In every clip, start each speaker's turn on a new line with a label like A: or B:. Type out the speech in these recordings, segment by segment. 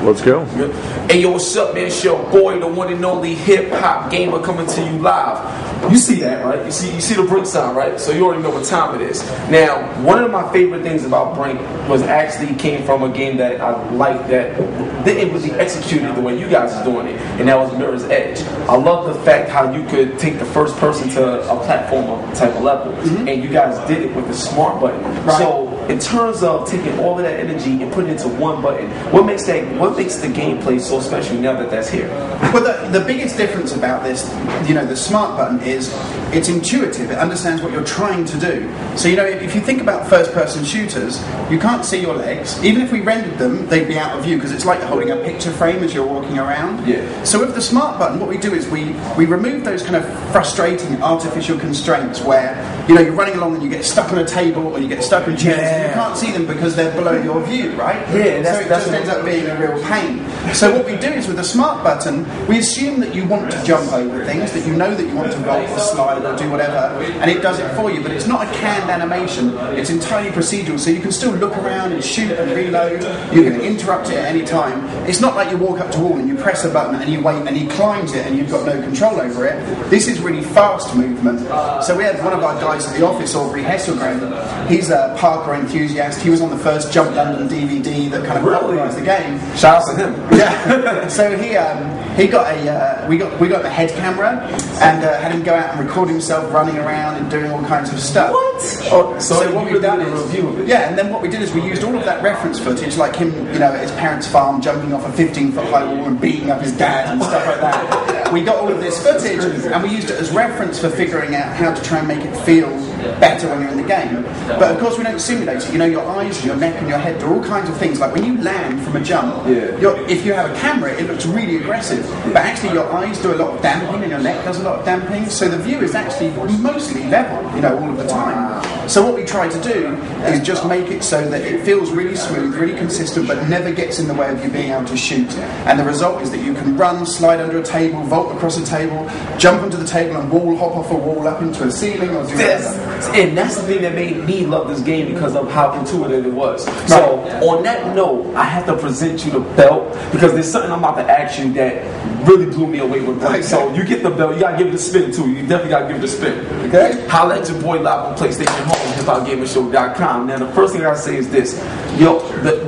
A: Let's go.
B: Hey, yo, what's up, man? It's your boy, the one and only hip-hop gamer coming to you live. You see that, right? You see the Brink sign, right? So you already know what time it is. Now, one of my favorite things about Brink was actually came from a game that I liked that didn't really execute it the way you guys are doing it, and that was Mirror's Edge. I love the fact how you could take the first person to a platformer type of level, and you guys did it with the smart button. Right. So, in terms of taking all of that energy and putting it into one button, what makes the gameplay so special now that that's here?
C: Well, the biggest difference about this, the smart button is it's intuitive. It understands what you're trying to do. So, if you think about first-person shooters, you can't see your legs. Even if we rendered them, they'd be out of view because it's like holding a picture frame as you're walking around.
B: Yeah.
C: So with the smart button, what we do is we remove those kind of frustrating artificial constraints where, you're running along and you get stuck on a table or you get stuck in chairs and you can't see them because they're below your view, right?
B: Yeah,
C: so it just ends up being a real pain. So what we do is with the smart button, we assume that you want to jump over things, that you know that you want to roll or slide or do whatever, and it does it for you, but it's not a canned animation, it's entirely procedural, so you can still look around and shoot and reload, you can interrupt it at any time. It's not like you walk up to a wall and you press a button and you wait and he climbs it and you've got no control over it. This is really fast movement. So we had one of our guys at the office, Aubrey Hesselgren, he's a parkour enthusiast, he was on the first Jump London DVD that kind of popularised the game.
B: Shout out to him.
C: Yeah. So we got the head camera and had him go out and record himself running around and doing all kinds of stuff.
B: What? So what we did is review of it.
C: Yeah, and then what we did is we used all of that reference footage, like him, at his parents' farm, jumping off a 15-foot high wall and beating up his dad and stuff like that. We got all of this footage and we used it as reference for figuring out how to try and make it feel better when you're in the game. But of course we don't simulate it. Your eyes and your neck and your head do all kinds of things. Like when you land from a jump, if you have a camera, it looks really aggressive. But actually your eyes do a lot of damping and your neck does a lot of damping. So the view is actually mostly level, all of the time. So what we try to do is just make it so that it feels really smooth, really consistent, but never gets in the way of you being able to shoot. And the result is that you can run, slide under a table, vault across a table, jump onto the table and wall hop off a wall up into a ceiling or do whatever.
B: And that's the thing that made me love this game because of how intuitive it was. So on that note, I have to present you the belt because there's something I'm about to ask you that really blew me away with Brink. So you get the belt, you gotta give it a spin too. You definitely gotta give it a spin. Okay? Holla at your boy live on PlayStation Home, hiphopgamershow.com. Now the first thing I gotta say is this.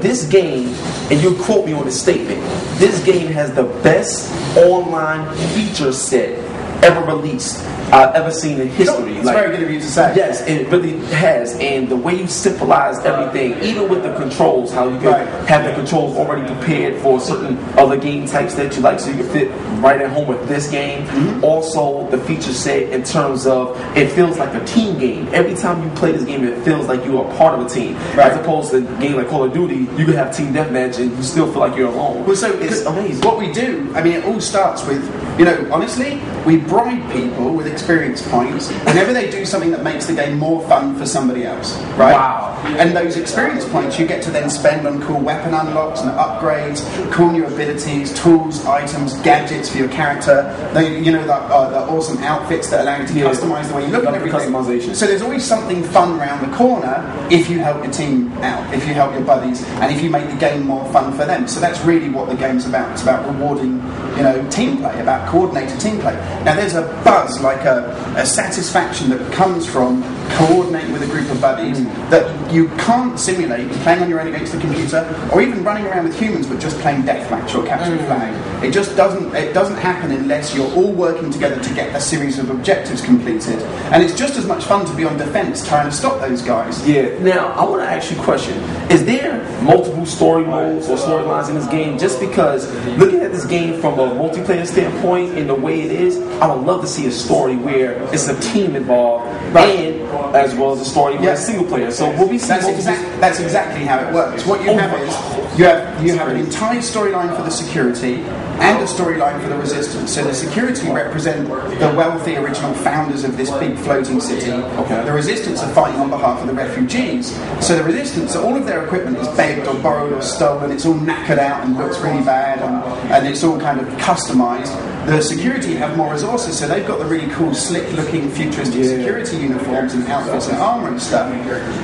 B: This game, and you quote me on this statement, this game has the best online feature set ever released I've ever seen in history.
C: It's very good of you to say.
B: Yes, it really has. And the way you symbolize everything, even with the controls, how you can have the controls already prepared for certain other game types that you like, so you can fit right at home with this game. Also, the feature set in terms of it feels like a team game. Every time you play this game, it feels like you are part of a team. As opposed to a game like Call of Duty, you can have team deathmatch and you still feel like you're alone.
C: Well, so
B: it's amazing.
C: What we do, it all starts with, honestly, we bribe people with experience points whenever they do something that makes the game more fun for somebody else, right?
B: Wow.
C: And those experience points you get to then spend on cool weapon unlocks and upgrades, cool new abilities, tools, items, gadgets for your character, the awesome outfits that allow you to customize the way you look and everything.
B: Customization.
C: So there's always something fun around the corner if you help your team out, if you help your buddies, and if you make the game more fun for them. So that's really what the game's about. It's about rewarding, team play, about coordinated team play. Now there's a buzz, like a satisfaction that comes from coordinating with a group of buddies that you can't simulate playing on your own against the computer, or even running around with humans but just playing deathmatch or capture the flag. It just doesn't happen unless you're all working together to get a series of objectives completed. And it's just as much fun to be on defense trying to stop those guys.
B: Yeah. Now I want to ask you a question. Is there multiple story modes or storylines in this game? Just because looking at this game from a multiplayer standpoint and the way it is, I would love to see a story where it's a team involved and as well as a story where it's single player. So will we see
C: that's exactly how it works. What you have is you have an entire storyline for the security and a storyline for the resistance. So the security represent the wealthy original founders of this big floating city. The resistance are fighting on behalf of the refugees. So the resistance, all of their equipment is begged or borrowed or stolen. It's all knackered out and looks really bad, and it's all kind of customized. The security have more resources, so they've got the really cool, slick-looking, futuristic security uniforms and outfits and armor and stuff.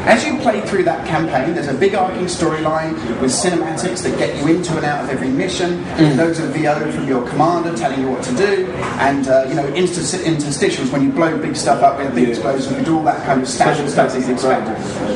C: As you play through that campaign, there's a big arcing storyline with cinematics that get you into and out of every mission. Those are VO from your commander telling you what to do, and interstitials when you blow big stuff up with a big explosion. You do all that kind of standard stuff that you expect.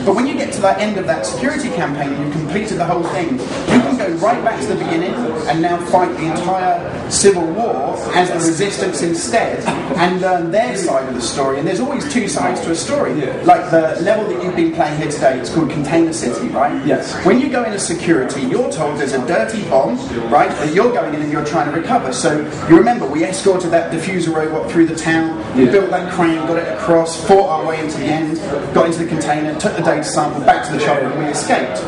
C: But when you get to the end of that security campaign and you've completed the whole thing, you can go right back to the beginning and now fight the entire Civil War as the Resistance instead, and learn their side of the story. And there's always two sides to a story. Like the level that you've been playing here today, it's called Container City, right?
B: Yes.
C: When you go into security, you're told there's a dirty bomb, right, that you're going in and you're trying to recover. So you remember, we escorted that diffuser robot through the town, we built that crane, got it across, fought our way into the end, got into the container, took the data sample back to the chopper, and we escaped.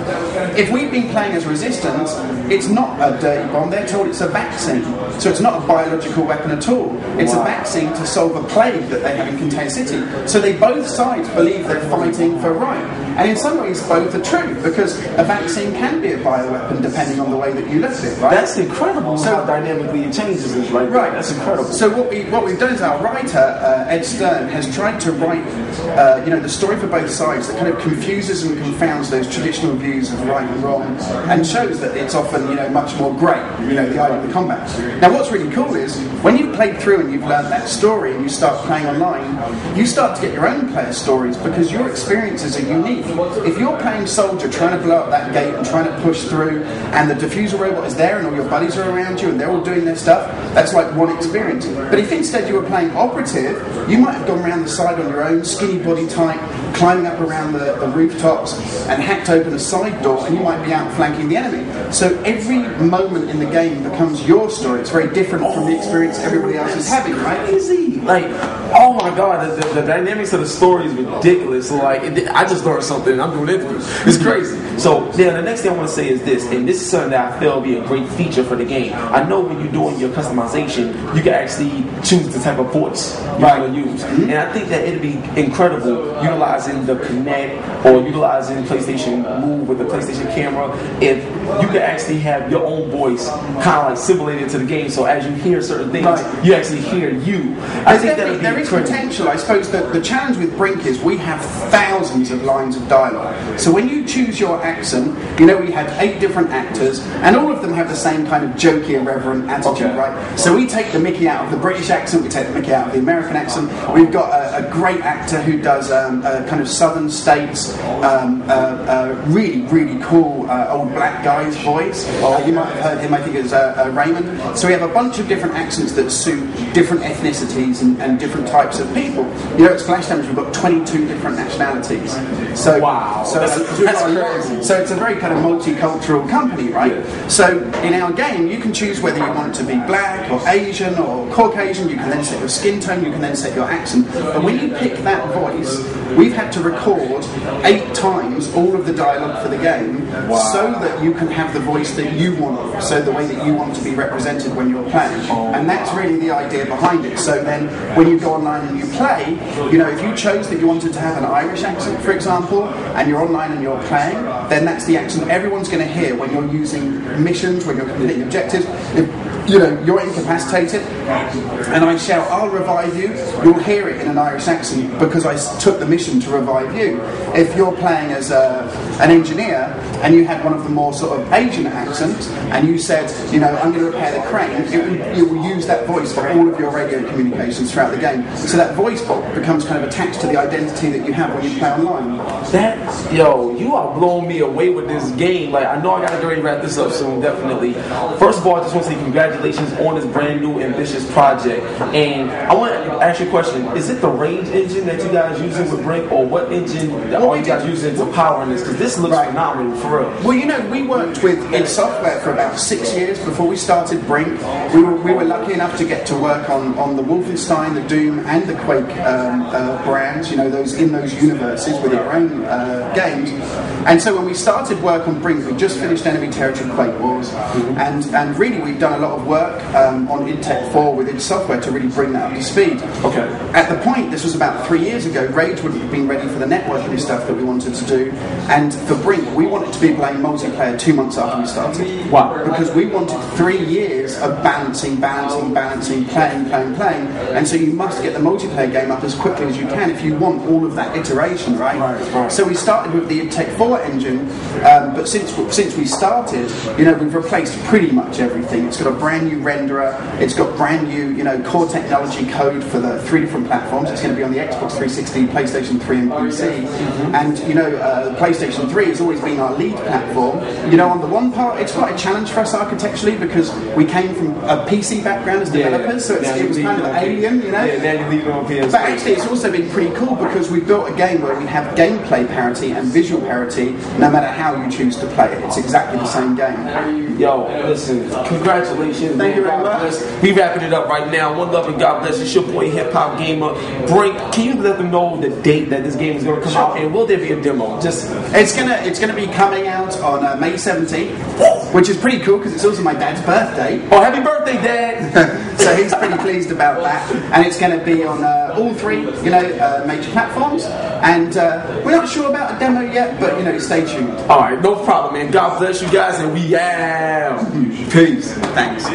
C: If we've been playing as Resistance, it's not a dirty bomb, they're told it's a vaccine. So it's not a biological weapon at all. It's a vaccine to solve a plague that they have in Container City. So they both sides believe they're fighting for right. And in some ways both are true, because a vaccine can be a bioweapon depending on the way that you look at it, right?
B: That's incredible how dynamically it changes it, right?
C: Right.
B: That's incredible.
C: So what we've done is our writer, Ed Stern, has tried to write the story for both sides that kind of confuses and confounds those traditional views of right and wrong, and shows that it's often much more grey, the idea of the combat. Now what's really cool is when you've played through and you've learned that story and you start playing online, you start to get your own player stories because your experiences are unique. If you're playing soldier trying to blow up that gate and trying to push through, and the diffuser robot is there and all your buddies are around you and they're all doing their stuff, that's like one experience. But if instead you were playing operative, you might have gone around the side on your own, skinny body type, climbing up around the rooftops and hacked open a side door, and you might be outflanking the enemy. So every moment in the game becomes your story. It's very different from the experience everybody else is having, right?
B: Crazy. Like, oh my god, the dynamics of the story is ridiculous. Like, I just learned something and I'm doing interviews. It's crazy. So now the next thing I want to say is this, and this is something that I feel will be a great feature for the game. I know when you're doing your customization, you can actually choose the type of voice you're going to use. And I think that it'd be incredible utilizing the Kinect or utilizing PlayStation Move with the PlayStation camera, if you could actually have your own voice kind of like simulated to the game, so as you hear certain things, you actually hear you. I think that
C: there is potential. I suppose that the challenge with Brink is we have thousands of lines of dialogue. So when you choose your accent, we had 8 different actors, and all of them have the same kind of jokey, irreverent attitude, right? So we take the mickey out of the British accent, we take the mickey out of the American accent. We've got a great actor who does a kind of southern states, really, really cool old black guy's voice. You might have heard him, I think it was Raymond. So we have a bunch of different accents that suit different ethnicities and different types of people. At Splash Damage we've got 22 different nationalities. So
B: wow, that's crazy.
C: So it's a very kind of multicultural company, right? Yeah. So in our game you can choose whether you want it to be black or Asian or Caucasian. You can then set your skin tone, you can then set your accent. But when you pick that voice, we've had to record 8 times all of the dialogue for the game, so that you can have the voice that you want, so the way that you want to be represented when you're playing. And that's really the idea behind it. So then when you go online and you play, if you chose that you wanted to have an Irish accent, for example, and you're online and you're playing, then that's the accent everyone's going to hear when you're using missions, when you're completing objectives. If you're incapacitated and I shout, "I'll revive you," you'll hear it in an Irish accent because I took the mission to revive you. If you're playing as an engineer and you had one of the more sort of Asian accents and you said, "I'm going to repair the crane," it will use that voice for all of your radio communications throughout the game. So that voice box becomes kind of attached to the identity that you have when you play online.
B: You are blowing me away with this game. Like, I know I gotta get ready to wrap this up soon, definitely. First of all, I just want to say congratulations on this brand new ambitious project. And I want to ask you a question. Is it the range engine that you guys using with Brink, or what engine are you guys using to power this? Because this looks phenomenal, for real.
C: Well, we worked with id Software for about 6 years before we started Brink. We were lucky enough to get to work on the Wolfenstein, the Doom, and the Quake brands, those in those universes with their own games. And so when we started work on Brink, we just finished Enemy Territory Quake Wars, and really we've done a lot of work on id 4 with id Software to really bring that up to speed.
B: Okay.
C: At the point, this was about 3 years ago, Rage wouldn't have been ready for the networking stuff that we wanted to do, and for Brink, we wanted to be playing multiplayer 2 months after we started.
B: Wow.
C: Because we wanted 3 years of balancing, playing, and so you must get the multiplayer game up as quickly as you can if you want all of that iteration, right? So we started with the id 4 engine, but since we started, we've replaced pretty much everything. It's got a brand new renderer, it's got brand new, core technology code for the 3 different platforms. It's going to be on the Xbox 360, PlayStation 3 and PC. And, PlayStation 3 has always been our lead platform. On the one part, it's quite a challenge for us architecturally because we came from a PC background as developers, so it was kind of alien,
B: Yeah, now you leave it on PS3.
C: But actually, it's also been pretty cool because we've built a game where we have gameplay parity and visual parity no matter how you choose to play it. It's exactly the same game.
B: Yo, listen, congratulations.
C: Thank you very much.
B: We wrapping it up right now. One love and God bless. It's your boy Hip Hop Gamer Brink. Can you let them know the date that this game is going to come out, and will there be a demo?
C: It's gonna be coming out on May 17th, which is pretty cool because it's also my dad's birthday.
B: Oh, happy birthday, Dad!
C: So he's pretty pleased about that, and it's going to be on all 3 major platforms. And we're not sure about a demo yet, but stay tuned.
B: All right, no problem, man. God bless you guys, and we out. Peace.
C: Thanks.